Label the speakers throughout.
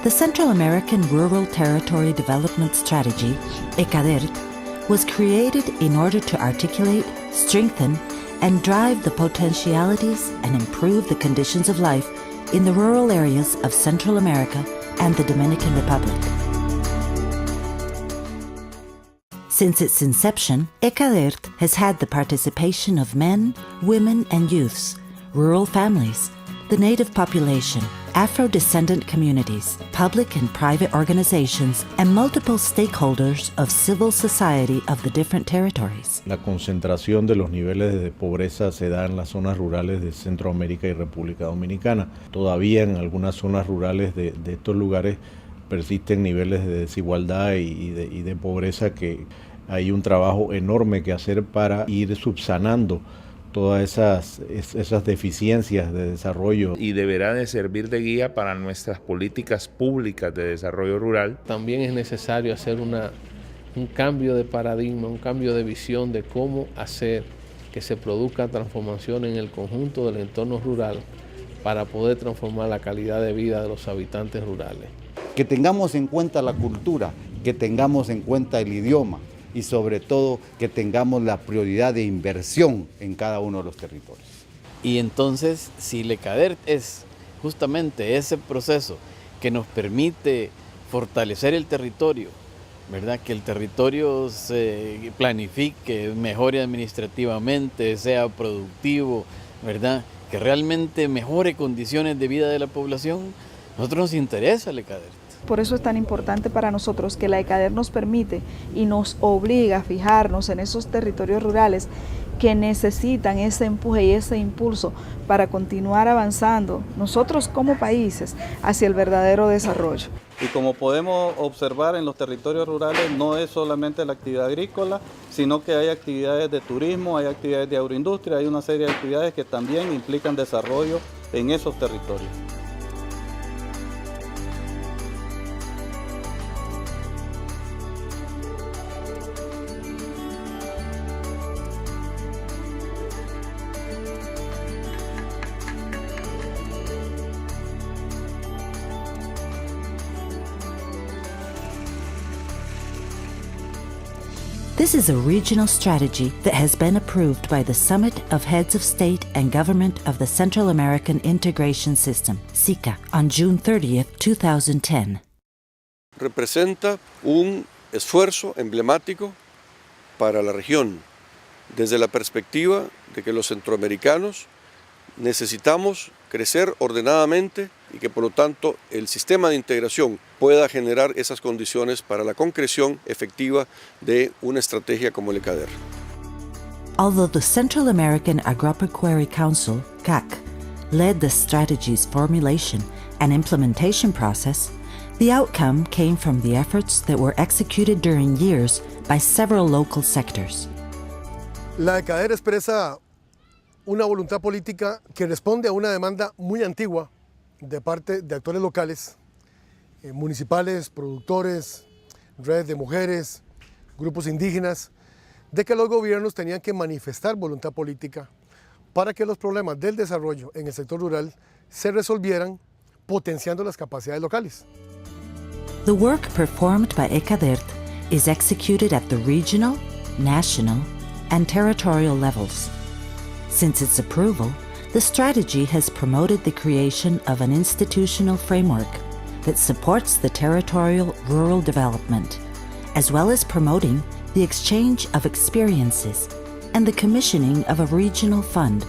Speaker 1: The Central American Rural Territory Development Strategy, ECADERT, was created in order to articulate, strengthen, and drive the potentialities and improve the conditions of life in the rural areas of Central America and the Dominican Republic. Since its inception, ECADERT has had the participation of men, women, and youths, rural families, the native population, Afro-descendant communities, public and private organizations, and multiple stakeholders of civil society of the different territories.
Speaker 2: La concentración de los niveles de pobreza se da en las zonas rurales de Centroamérica y República Dominicana. Todavía en algunas zonas rurales de estos lugares persisten niveles de desigualdad y de pobreza que hay un trabajo enorme que hacer para ir subsanando todas esas deficiencias de desarrollo.
Speaker 3: Y deberá de servir de guía para nuestras políticas públicas de desarrollo rural.
Speaker 4: También es necesario hacer un cambio de paradigma, un cambio de visión de cómo hacer que se produzca transformación en el conjunto del entorno rural para poder transformar la calidad de vida de los habitantes rurales.
Speaker 5: Que tengamos en cuenta la cultura, que tengamos en cuenta el idioma, y sobre todo que tengamos la prioridad de inversión en cada uno de los territorios.
Speaker 6: Y entonces, si el ECADERT es justamente ese proceso que nos permite fortalecer el territorio, ¿verdad? Que el territorio se planifique, mejore administrativamente, sea productivo, ¿verdad? Que realmente mejore condiciones de vida de la población, a nosotros nos interesa el ECADERT.
Speaker 7: Por eso es tan importante para nosotros que la ECADERT nos permite y nos obliga a fijarnos en esos territorios rurales que necesitan ese empuje y ese impulso para continuar avanzando nosotros como países hacia el verdadero desarrollo.
Speaker 8: Y como podemos observar en los territorios rurales, no es solamente la actividad agrícola, sino que hay actividades de turismo, hay actividades de agroindustria, hay una serie de actividades que también implican desarrollo en esos territorios.
Speaker 1: This is a regional strategy that has been approved by the Summit of Heads of State and Government of the Central American Integration System, SICA, on June 30, 2010.
Speaker 9: Representa un esfuerzo emblemático para la región, desde la perspectiva de que los centroamericanos necesitamos crecer ordenadamente y que por lo tanto el sistema de integración pueda generar esas condiciones para la concreción efectiva de una estrategia como el ECADERT.
Speaker 1: Although the Central American Agropecuary Council, CAC, led the strategy's formulation and implementation process, the outcome came from the efforts that were executed during years by several local sectors.
Speaker 10: La ECADERT expresa una voluntad política que responde a una demanda muy antigua de parte de actores locales, municipales, productores, redes de mujeres, grupos indígenas, de que los gobiernos tenían que manifestar voluntad política para que los problemas del desarrollo en el sector rural se resolvieran potenciando las capacidades locales.
Speaker 1: The work performed by ECADERT is executed at the regional, national, and territorial levels. Since its approval, the strategy has promoted the creation of an institutional framework that supports the territorial rural development, as well as promoting the exchange of experiences and the commissioning of a regional fund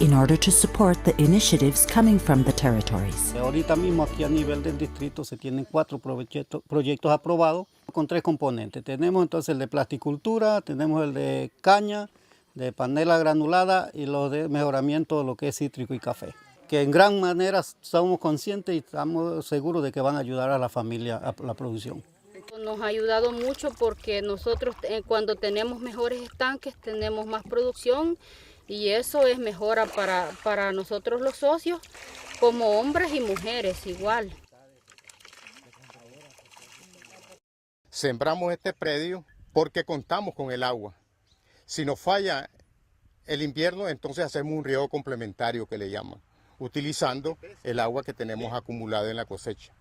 Speaker 1: in order to support the initiatives coming from the territories.
Speaker 11: Ahorita mismo aquí a nivel del distrito se tienen 4 proyectos aprobados con 3 componentes. Tenemos entonces el de plasticultura, tenemos el de caña, de panela granulada y lo de mejoramiento de lo que es cítrico y café, que en gran manera somos conscientes y estamos seguros de que van a ayudar a la familia a la producción.
Speaker 12: Nos ha ayudado mucho porque nosotros cuando tenemos mejores estanques tenemos más producción y eso es mejora para nosotros los socios como hombres y mujeres igual.
Speaker 13: Sembramos este predio porque contamos con el agua. Si nos falla el invierno, entonces hacemos un riego complementario que le llaman, utilizando el agua que tenemos acumulada en la cosecha.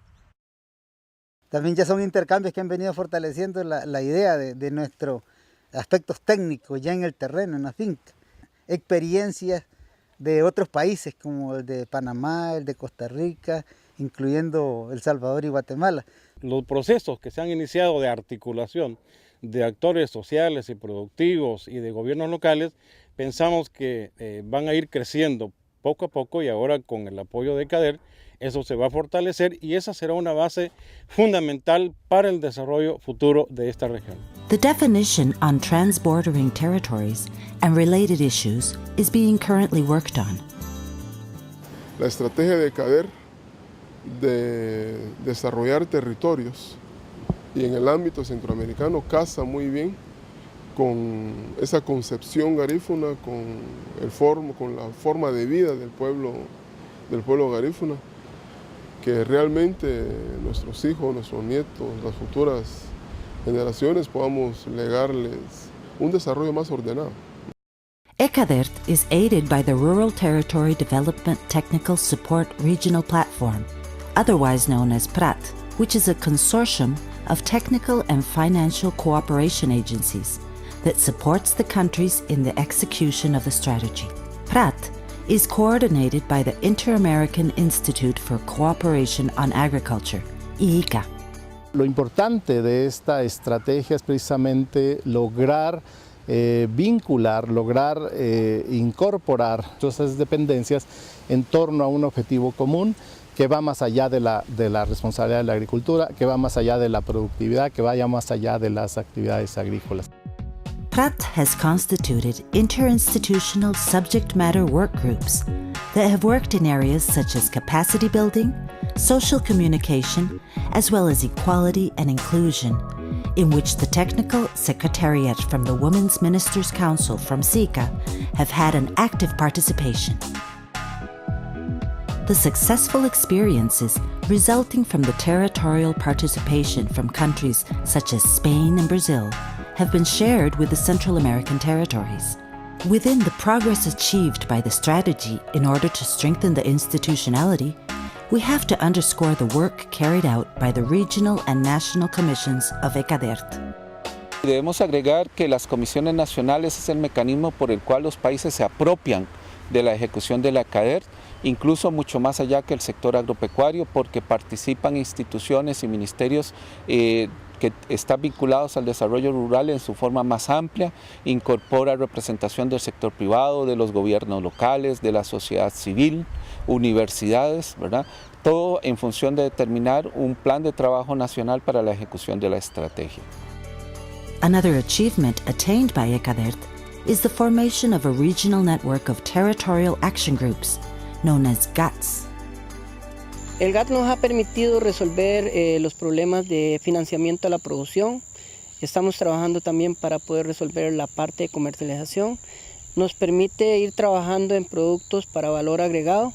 Speaker 14: También ya son intercambios que han venido fortaleciendo la idea de nuestros aspectos técnicos ya en el terreno, en la finca. Experiencias de otros países como el de Panamá, el de Costa Rica, incluyendo El Salvador y Guatemala.
Speaker 15: Los procesos que se han iniciado de articulación de actores sociales y productivos y de gobiernos locales, pensamos que van a ir creciendo poco a poco, y ahora con el apoyo de ECADERT eso se va a fortalecer y esa será una base fundamental para el desarrollo futuro de esta región.
Speaker 1: The definition on transbordering territories and related issues is being currently worked on.
Speaker 16: La estrategia de ECADERT de desarrollar territorios y en el ámbito centroamericano casa muy bien con esa concepción garífuna, con la forma de vida del pueblo garífuna, que realmente nuestros hijos, nuestros nietos, las futuras generaciones podamos legarles un desarrollo más ordenado.
Speaker 1: ECADERT is aided by the Rural Territory Development Technical Support Regional Platform, otherwise known as PRAT, which is a consortium of technical and financial cooperation agencies that supports the countries in the execution of the strategy. PRAT is coordinated by the Inter-American Institute for Cooperation on Agriculture, IICA.
Speaker 17: Lo importante de esta estrategia es precisamente lograr vincular, lograr incorporar todas esas dependencias en torno a un objetivo común que va más allá de la responsabilidad de la agricultura, que va más allá de la productividad, que vaya más allá de las actividades agrícolas.
Speaker 1: PRAT has constituted interinstitutional subject matter work groups that have worked in areas such as capacity building, social communication, as well as equality and inclusion, in which the Technical Secretariat from the Women's Ministers' Council from SICA have had an active participation. The successful experiences resulting from the territorial participation from countries such as Spain and Brazil have been shared with the Central American territories. Within the progress achieved by the strategy in order to strengthen the institutionality, we have to underscore the work carried out by the regional and national commissions of ECADERT.
Speaker 18: Debemos agregar que las comisiones nacionales es el mecanismo por el cual los países se apropian de la ejecución de la ECADERT, incluso mucho más allá que el sector agropecuario, porque participan instituciones y ministerios que están vinculados al desarrollo rural en su forma más amplia, incorpora representación del sector privado, de los gobiernos locales, de la sociedad civil, universidades, ¿verdad? Todo en función de determinar un plan de trabajo nacional para la ejecución de la estrategia.
Speaker 1: Another achievement attained by ECADERT is the formation of a regional network of territorial action groups, known as GATS.
Speaker 19: El GATT nos ha permitido resolver los problemas de financiamiento a la producción. Estamos trabajando también para poder resolver la parte de comercialización. Nos permite ir trabajando en productos para valor agregado,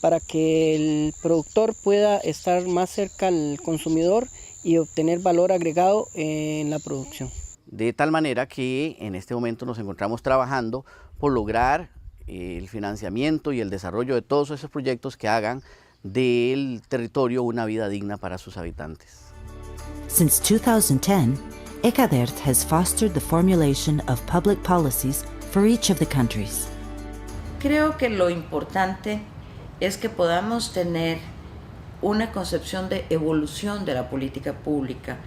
Speaker 19: para que el productor pueda estar más cerca al consumidor y obtener valor agregado en la producción.
Speaker 20: De tal manera que en este momento nos encontramos trabajando por lograr el financiamiento y el desarrollo de todos esos proyectos que hagan del territorio una vida digna para sus habitantes.
Speaker 1: Since 2010, ECADERT has fostered the formulation of public policies for each of the countries.
Speaker 21: Creo que lo importante es que podamos tener una concepción de evolución de la política pública.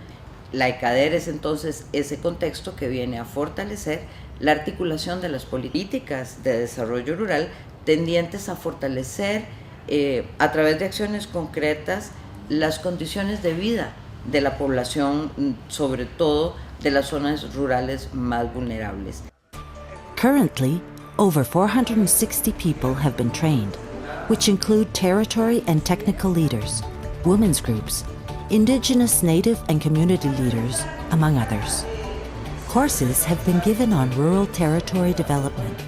Speaker 21: La ECADERT es entonces ese contexto que viene a fortalecer la articulación de las políticas de desarrollo rural tendientes a fortalecer a través de acciones concretas las condiciones de vida de la población, sobre todo de las zonas rurales más vulnerables.
Speaker 1: Currently, over 460 people have been trained, which include territory and technical leaders, women's groups, indigenous, native, and community leaders, among others. Courses have been given on rural territory development,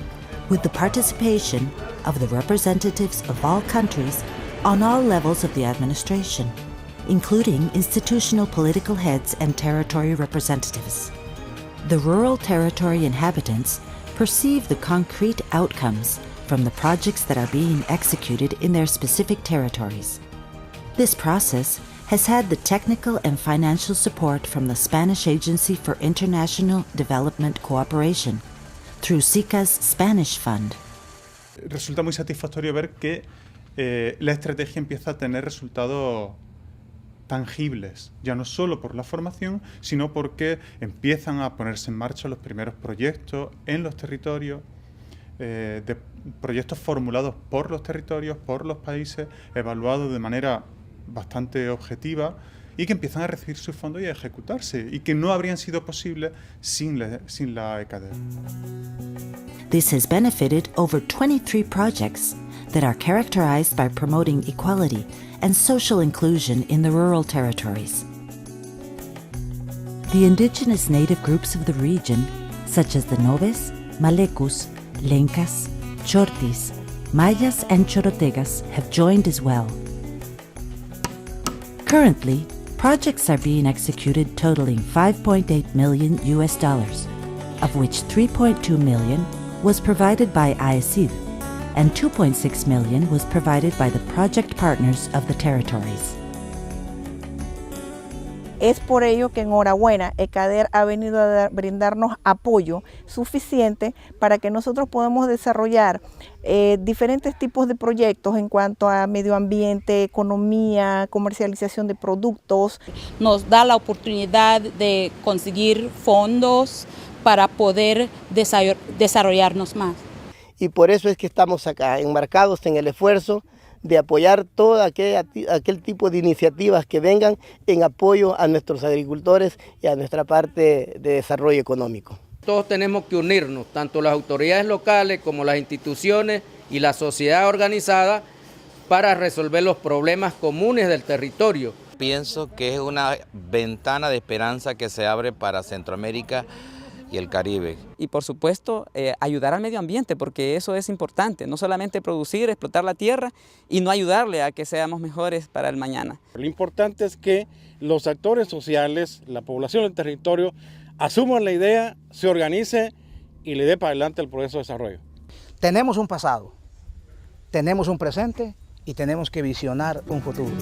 Speaker 1: with the participation of the representatives of all countries on all levels of the administration, including institutional political heads and territory representatives. The rural territory inhabitants perceive the concrete outcomes from the projects that are being executed in their specific territories. This process has had the technical and financial support from the Spanish Agency for International Development Cooperation through SICA's Spanish Fund.
Speaker 2: Resulta muy satisfactorio ver que la estrategia empieza a tener resultados tangibles, ya no solo por la formación, sino porque empiezan a ponerse en marcha los primeros proyectos en los territorios, de proyectos formulados por los territorios, por los países, evaluados de manera bastante objetiva y que empiezan a recibir sus fondos y a ejecutarse, y que no habrían sido posibles sin la ECADERT.
Speaker 1: This has benefited over 23 projects that are characterized by promoting equality and social inclusion in the rural territories. The indigenous native groups of the region, such as the Nobes, Malecus, Lencas, Chortis, Mayas and Chorotegas, have joined as well. Currently, projects are being executed totaling $5.8 million, of which $3.2 million was provided by AECID and $2.6 million was provided by the project partners of the territories.
Speaker 22: Es por ello que enhorabuena, ECADERT ha venido a brindarnos apoyo suficiente para que nosotros podamos desarrollar diferentes tipos de proyectos en cuanto a medio ambiente, economía, comercialización de productos.
Speaker 23: Nos da la oportunidad de conseguir fondos para poder desarrollarnos más.
Speaker 24: Y por eso es que estamos acá, enmarcados en el esfuerzo de apoyar todo aquel tipo de iniciativas que vengan en apoyo a nuestros agricultores y a nuestra parte de desarrollo económico.
Speaker 25: Todos tenemos que unirnos, tanto las autoridades locales como las instituciones y la sociedad organizada, para resolver los problemas comunes del territorio.
Speaker 26: Pienso que es una ventana de esperanza que se abre para Centroamérica y el Caribe.
Speaker 27: Y por supuesto ayudar al medio ambiente, porque eso es importante, no solamente producir, explotar la tierra y no ayudarle a que seamos mejores para el mañana.
Speaker 15: Lo importante es que los actores sociales, la población del territorio, asuman la idea, se organice y le dé para adelante el proceso de desarrollo.
Speaker 28: Tenemos un pasado, tenemos un presente y tenemos que visionar un futuro.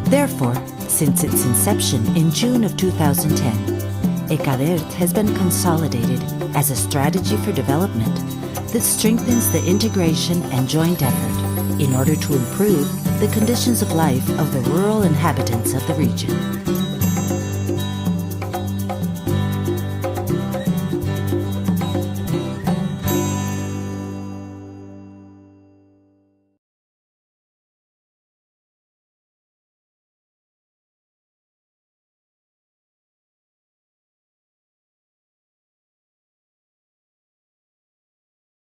Speaker 1: Therefore, since its inception in June of 2010, ECADERT has been consolidated as a strategy for development that strengthens the integration and joint effort in order to improve the conditions of life of the rural inhabitants of the region.